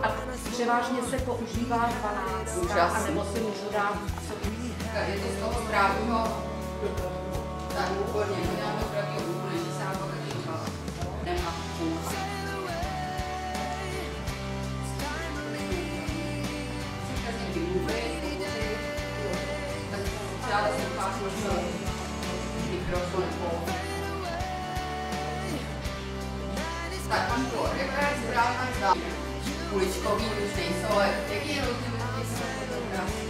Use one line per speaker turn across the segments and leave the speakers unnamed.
A převážně se používá 12, anebo si můžu dát.
Je to z toho zdravého, tak úplně, nedáme zdravého úkolu, že se nám to taky nemá půlka. Říká z někdy mluvit, tak třeba da se ukázat mikrofon po. Tak mám to, jaká je správná zda. Kuličkový už nejsou, ale jaký je rozdíl mezi těmi fotografii?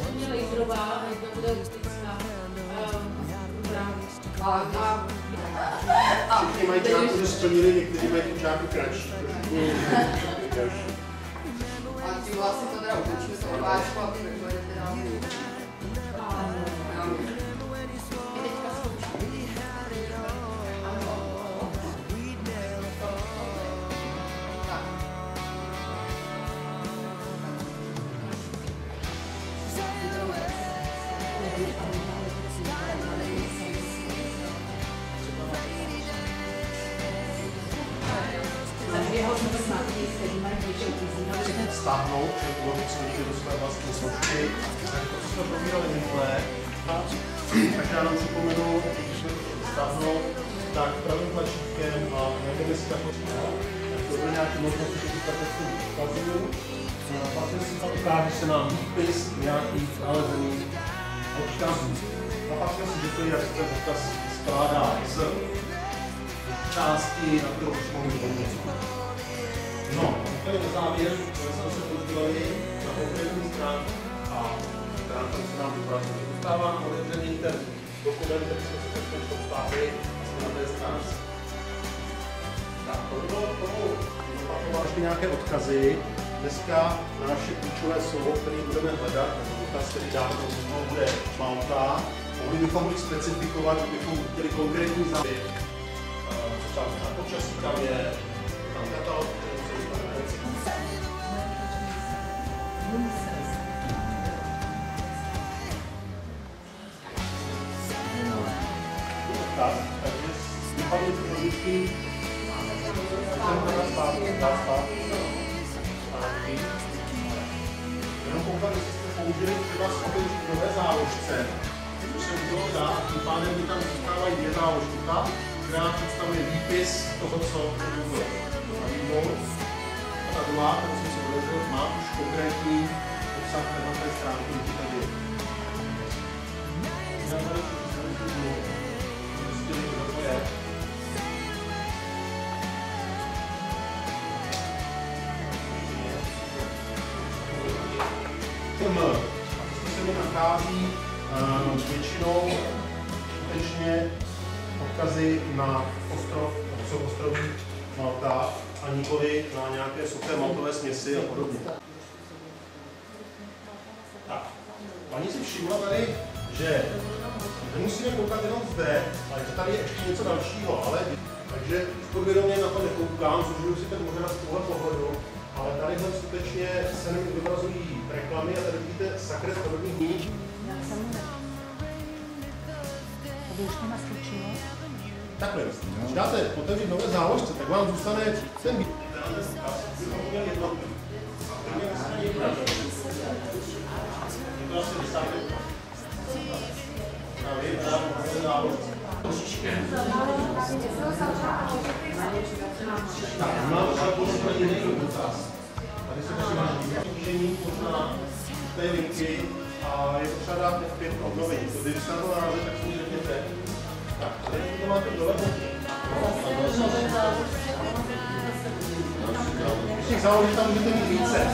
Hodně laserová, a to bude optická.
Všichni mají čárku, že splnili, někteří mají tu čárku kratší.
A ty vlastně to teda učíme se odvážku, aby to je teda...
Stáhnout, že logicky může dostat vlastní složky. To, co jsme probírali minulé, tak já nám připomenu, když jsme to stáhnout, tak pravým tlačítkem a nevím, jestli tak to byly nějaké možnosti, že to takhle ukazuju. Vlastně si tam ukáže se nám výpis nějakých nalezených odkazů. A pak jsme si řekli, jak se ten odkaz skládá z části, na kterou už mohu pomoct. No, úplně na závěr, jsme se podívali na konkrétní stránku a stránka se nám vypracuje. Dostává nám otevřený ten dokument, který jsme se teď stáhli a jsme na té stránce. Tak, to bylo k tomu zopakovat ještě nějaké odkazy. Dneska na naše klíčové slovo, které budeme hledat, nebo odkaz, který dáme do toho, bude Malta. Mohli bychom i specifikovat, kdybychom chtěli konkrétní závěr. Co tam na počasí tam je, tam katalog, takže vypadly ty logiky, jenom pokud jste použili třeba otevřít nové záložce, což se udělalo dát, tím pádem by tam zůstávají dvě záložka, která představuje výpis toho, co bylo nabídnout. A ta druhá, kterou jsem si odevřel, má už konkrétní obsah na té stránky, kde tady je. To se mi nachází většinou skutečně odkazy na ostrov, to jsou ostroví Malta, a nikoli na nějaké suché maltové směsi a podobně. Tak, paní si všimla tady, že nemusíme koukat jenom zde, ale že tady je ještě něco dalšího, ale takže podvědomě na to nekoukám, zužuju si ten možná z tohle pohledu, ale tady skutečně se mi vybrazují reklamy a tady vidíte sakre stavebních dní.
To už to naskočilo?
Takhle, když dáte otevřít nové záložce, tak vám zůstane ten výpis. Tak, mám tady jiný dotaz. Tady se knížení možná té linky a je potřeba dát F5 obnovení. To když se na to narazí, tak si mi řekněte. Tak, tady to máte dovednout. Těch záložek tam můžete mít více.